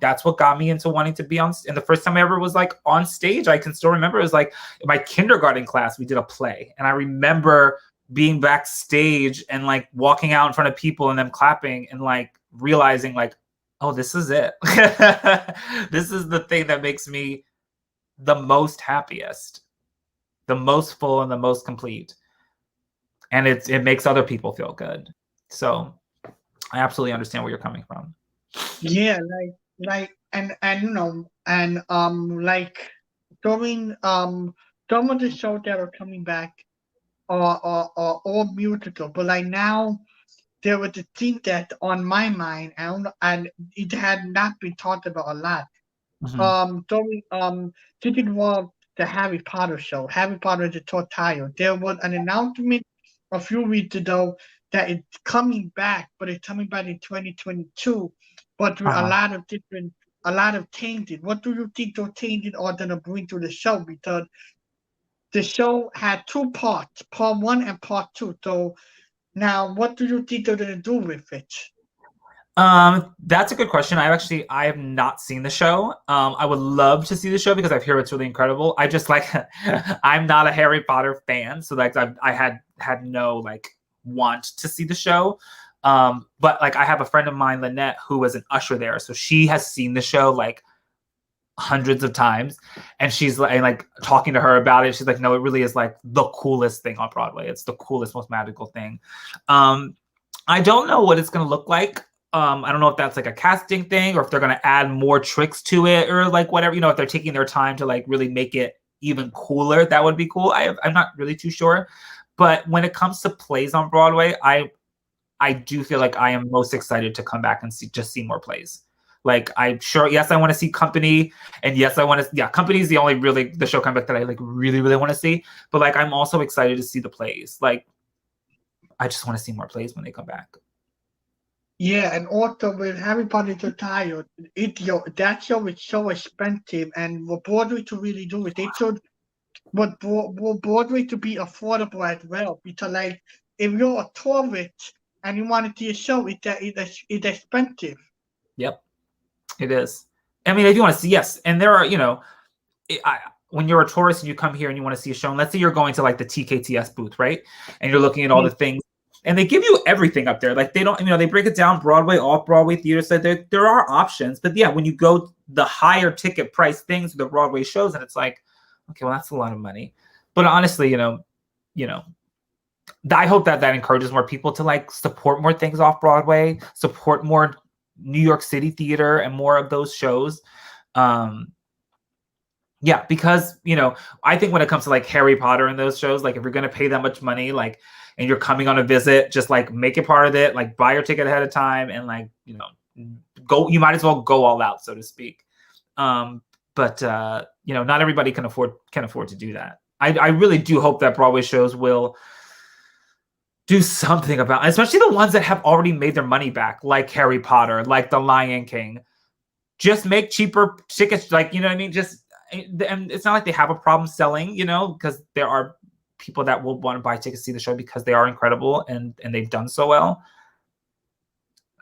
S2: that's what got me into wanting to be on. And the first time I ever was like on stage, I can still remember it was like in my kindergarten class, we did a play, and I remember being backstage and like walking out in front of people and them clapping and like realizing like, oh, this is it. This is the thing that makes me the most happiest, the most full, and the most complete. And it makes other people feel good. So I absolutely understand where you're coming from.
S1: Yeah, and like during some of the shows that are coming back are all musical, but like now there was a thing that on my mind, and it had not been talked about a lot.
S2: Mhm.
S1: During this involved the Harry Potter show, Harry Potter and the Twelfth Child. There was an announcement a few weeks ago that it's coming back, but it's coming back in 2022, but with
S2: Uh-huh.
S1: a lot of changes. What do you think those changes are gonna bring to the show? Because the show had two parts, part one and part two. So now, what do you think they're gonna do with it?
S2: That's a good question. I have not seen the show. I would love to see the show because I've heard it's really incredible. I just like I'm not a Harry Potter fan, so like I had no like want to see the show. But like I have a friend of mine, Lynette, who was an usher there, so she has seen the show like hundreds of times, and she's like talking to her about it. She's like, no, it really is like the coolest thing on Broadway. It's the coolest, most magical thing. Um, I don't know what it's going to look like. I don't know if that's like a casting thing or if they're going to add more tricks to it or like whatever, if they're taking their time to like really make it even cooler, that would be cool. I'm not really too sure. But when it comes to plays on Broadway, I do feel like I am most excited to come back and see more plays. Like I'm sure, yes, I want to see Company, and yes, I want to. Yeah, Company is the only really the show comeback that I like really really want to see. But like I'm also excited to see the plays. Like I just want to see more plays when they come back.
S1: Yeah, and also with Harry Potter to Child, that show is so expensive, and for Broadway to really do it, they should Broadway to be affordable as well. Because like if you're a tourist and you want to see a show, it's expensive.
S2: Yep, it is. I mean, if you want to see, yes, and there are, when you're a tourist and you come here and you want to see a show, and let's say you're going to like the TKTS booth, right? And you're looking at all the things, and they give you everything up there. Like they don't, they break it down Broadway, off Broadway, theater. So there are options, but yeah, when you go the higher ticket price things, the Broadway shows, and it's like, okay, well that's a lot of money. But honestly, I hope that encourages more people to like support more things off Broadway, support more New York City theater and more of those shows. Yeah, because I think when it comes to like Harry Potter and those shows, like if you're gonna pay that much money, like, and you're coming on a visit, just like make it part of it, like buy your ticket ahead of time, and like go. You might as well go all out, so to speak. But not everybody can afford to do that. I really do hope that Broadway shows will do something about, especially the ones that have already made their money back, like Harry Potter, like The Lion King. Just make cheaper tickets, like, you know what I mean? And it's not like they have a problem selling, because there are people that will want to buy tickets to see the show because they are incredible and they've done so well.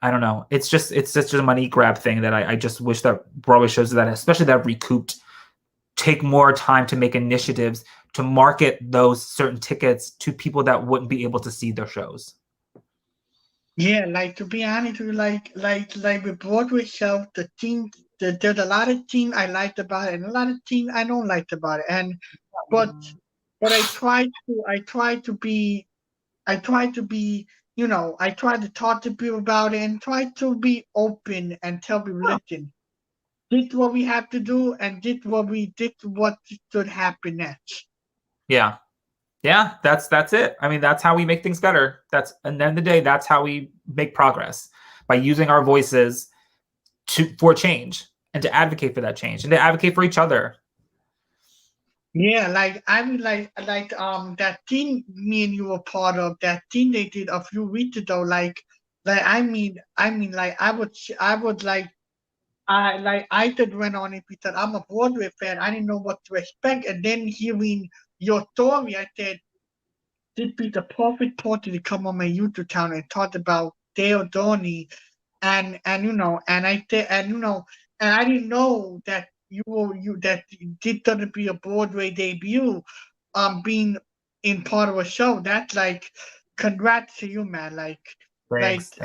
S2: I don't know. It's just a money grab thing that I just wish that Broadway shows that, especially that recouped, take more time to make initiatives to market those certain tickets to people that wouldn't be able to see their shows.
S1: Yeah, like to be honest with you, like with Broadway show, there's a lot of things I liked about it and a lot of things I don't like about it. And but I try to be I try to be I try to talk to people about it and try to be open and tell people, listen, this is what we have to do and this what should happen next.
S2: Yeah. Yeah, that's it. I mean, that's how we make things better. And at the end of the day, that's how we make progress, by using our voices for change and to advocate for that change and to advocate for each other.
S1: Yeah, like I would that team me and you were part of, that team they did a few weeks ago. Like I would I did went on it because I'm a Broadway fan. I didn't know what to expect, and then hearing your story, I said this be the perfect party to come on my YouTube channel and talk about Dale Donnie, and I did, and I didn't know that that did gonna be a Broadway debut, being in part of a show. That's like, congrats to you, man.
S2: Thanks.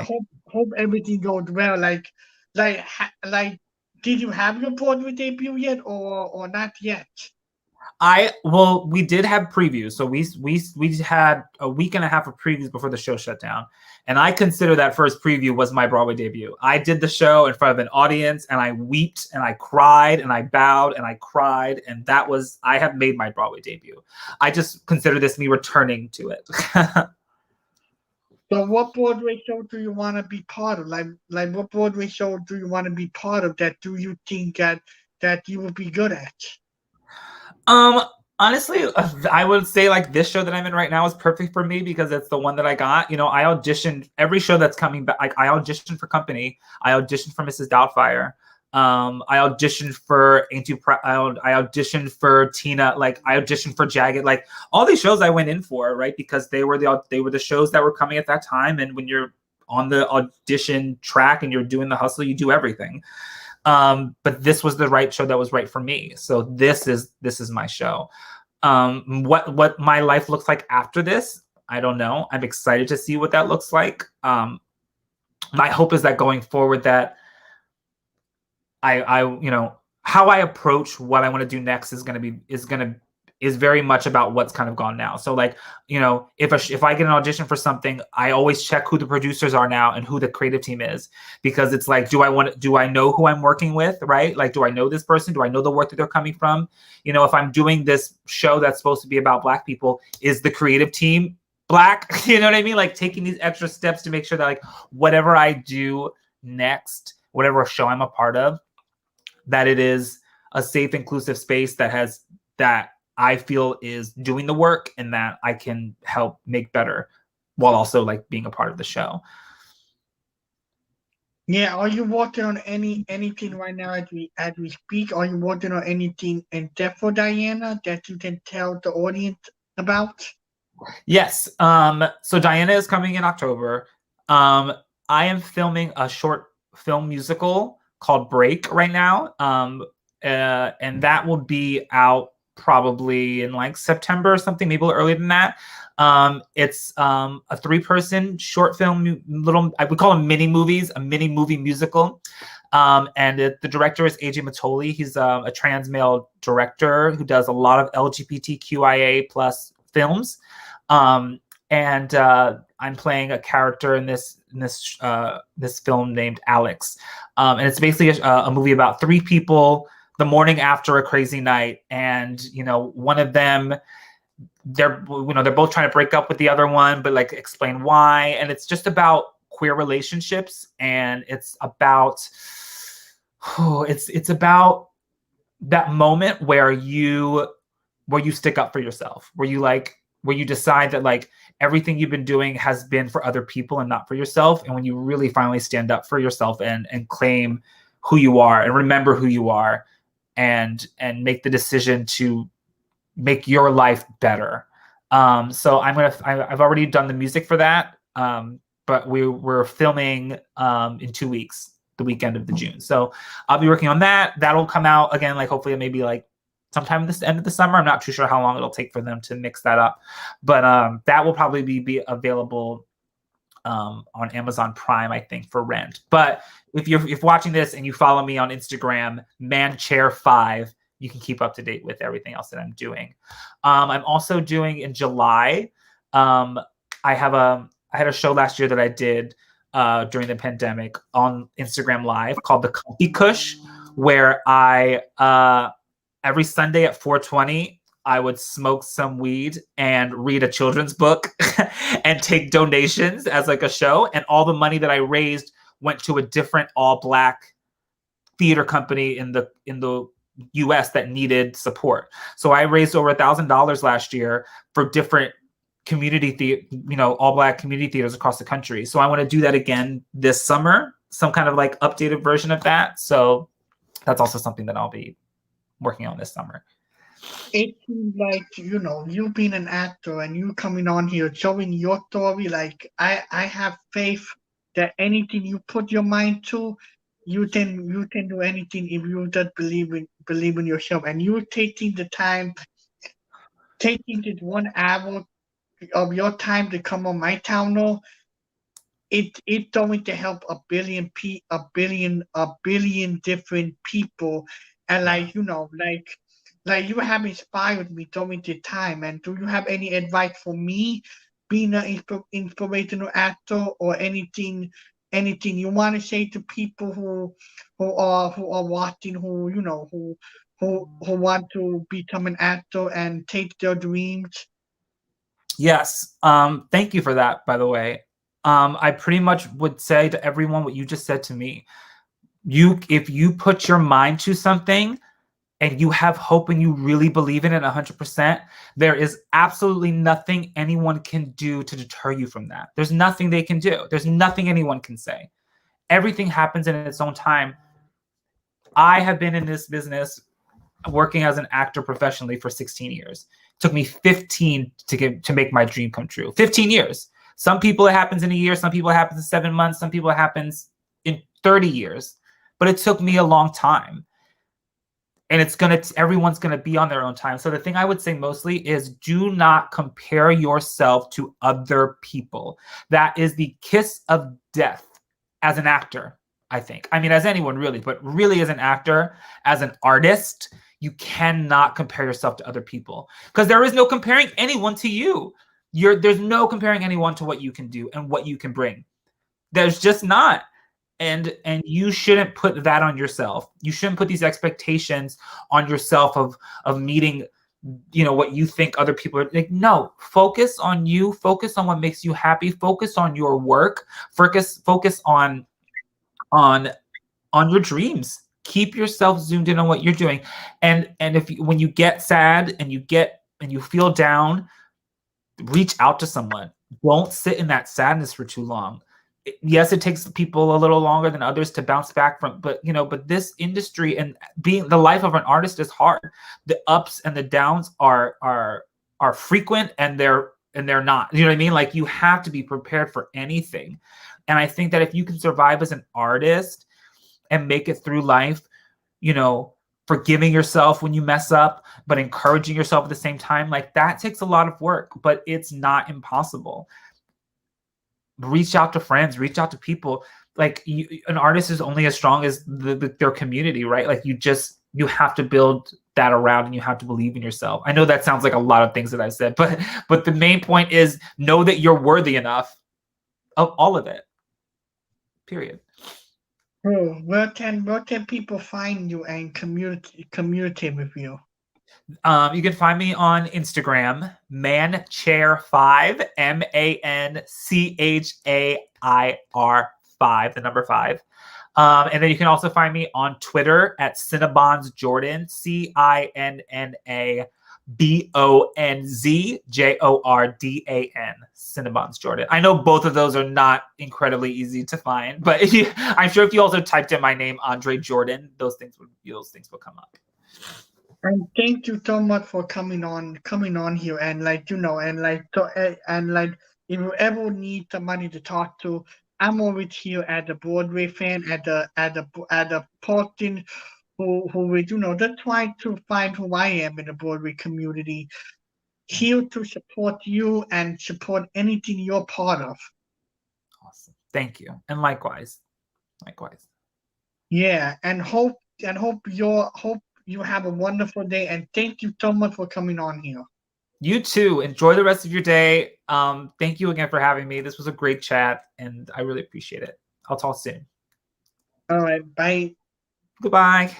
S1: Hope everything goes well. Like, did you have your Broadway debut yet, or not yet?
S2: We did have previews, so we had a week and a half of previews before the show shut down, and I consider that first preview was my Broadway debut. I did the show in front of an audience, and I wept and I cried and I bowed and I cried, and I have made my Broadway debut. I just consider this me returning to it.
S1: So what Broadway show do you want to be part of? Like what Broadway show do you want to be part of that do you think that you would be good at?
S2: Honestly, I would say like this show that I'm in right now is perfect for me because it's the one that I got. I auditioned every show that's coming back. Like I auditioned for Company. I auditioned for Mrs. Doubtfire. I auditioned for I auditioned for Tina. Like I auditioned for Jagged. Like all these shows I went in for, right? Because they were the shows that were coming at that time. And when you're on the audition track and you're doing the hustle, you do everything. But this was the right show that was right for me. So this is my show. What my life looks like after this, I don't know. I'm excited to see what that looks like. My hope is that going forward that how I approach what I want to do next is very much about what's kind of gone now. So like, if I get an audition for something, I always check who the producers are now and who the creative team is, because it's like, do I know who I'm working with, right? Like, do I know this person? Do I know the work that they're coming from? If I'm doing this show that's supposed to be about Black people, is the creative team Black? You know what I mean? Like taking these extra steps to make sure that like whatever I do next, whatever show I'm a part of, that it is a safe, inclusive space that I feel is doing the work and that I can help make better while also like being a part of the show.
S1: Yeah, are you working on anything right now as we speak? Are you working on anything in depth for Diana that you can tell the audience about?
S2: Yes. So Diana is coming in October. I am filming a short film musical called Break right now. And that will be out probably in like September or something, maybe a little earlier than that. It's a three-person short film, little, I would call them mini movies, a mini movie musical. And the director is AJ Matoli. He's a trans male director who does a lot of LGBTQIA plus films. Um, and I'm playing a character in this film named Alex, and it's basically a movie about three people the morning after a crazy night, and one of them, they're both trying to break up with the other one, but like explain why, and it's just about queer relationships, and it's about it's about that moment where you stick up for yourself, where you decide that like everything you've been doing has been for other people and not for yourself, and when you really finally stand up for yourself and claim who you are and remember who you are, and make the decision to make your life better. So I've already done the music for that, but we're filming in 2 weeks, the weekend of the June. So I'll be working on that. That'll come out again, like hopefully maybe like sometime this end of the summer. I'm not too sure how long it'll take for them to mix that up, but that will probably be available on Amazon Prime, I think, for rent. But if you're watching this and you follow me on Instagram, manchair5, you can keep up to date with everything else that I'm doing. I'm also doing in July. I had a show last year that I did during the pandemic on Instagram Live called the Comfy Kush, where I every Sunday at 4:20 I would smoke some weed and read a children's book and take donations as like a show, and all the money that I raised went to a different all-black theater company in the US that needed support. So I raised over $1,000 last year for different community all-black community theaters across the country. So I want to do that again this summer, some kind of like updated version of that. So that's also something that I'll be working on this summer.
S1: It seems like, you being an actor and you coming on here showing your story, like I have faith that anything you put your mind to, you can do anything if you just believe in yourself, and you taking the time, taking this 1 hour of your time to come on my channel. It's going to help a billion different people, and like you have inspired me during the time. And do you have any advice for me, being an inspirational actor, or anything you want to say to people who are watching, who want to become an actor and take their dreams?
S2: Yes. Thank you for that, by the way. I pretty much would say to everyone what you just said to me. If you put your mind to something and you have hope and you really believe in it 100%, there is absolutely nothing anyone can do to deter you from that. There's nothing they can do. There's nothing anyone can say. Everything happens in its own time. I have been in this business working as an actor professionally for 16 years. It took me 15 to make my dream come true. 15 years. Some people it happens in a year, some people it happens in 7 months, some people it happens in 30 years. But it took me a long time. And everyone's gonna be on their own time. So the thing I would say mostly is do not compare yourself to other people. That is the kiss of death as an actor, I think. I mean, as anyone really, but really as an actor, as an artist, you cannot compare yourself to other people, because there is no comparing anyone to you. There's no comparing anyone to what you can do and what you can bring. There's just not. And you shouldn't put that on yourself. You shouldn't put these expectations on yourself of meeting, what you think other people are like. No, focus on you. Focus on what makes you happy. Focus on your work. Focus on your dreams. Keep yourself zoomed in on what you're doing. And when you get sad and you feel down, reach out to someone. Don't sit in that sadness for too long. yes, it takes people a little longer than others to bounce back from, but but this industry and being the life of an artist is hard. The ups and the downs are frequent, and they're not. You know what I mean? Like, you have to be prepared for anything. And I think that if you can survive as an artist and make it through life, forgiving yourself when you mess up, but encouraging yourself at the same time, like, that takes a lot of work, but it's not impossible. Reach out to friends, reach out to people. Like, an artist is only as strong as their community, right? Like, you have to build that around, and you have to believe in yourself. I know that sounds like a lot of things that I've said, but the main point is, know that you're worthy enough of all of it. Period.
S1: Bro, where can people find you and communicate with you?
S2: You can find me on Instagram, manchair5, MANCHAIR5, the number 5. And then you can also find me on Twitter at CinnabonsJordan, CINNABONZJORDAN, Cinnabonsjordan. I know both of those are not incredibly easy to find, but I'm sure if you also typed in my name, Andre Jordan, those things will come up.
S1: And thank you so much for coming on here, and if you ever need somebody to talk to, I'm always here at the Broadway fan, at the person who is just trying to find who I am in the Broadway community, here to support you and support anything you're part of.
S2: Awesome. Thank you. And likewise.
S1: Yeah, and hope you have a wonderful day, and thank you so much for coming on here.
S2: You too. Enjoy the rest of your day. Thank you again for having me. This was a great chat, and I really appreciate it. I'll talk soon.
S1: All right, bye.
S2: Goodbye.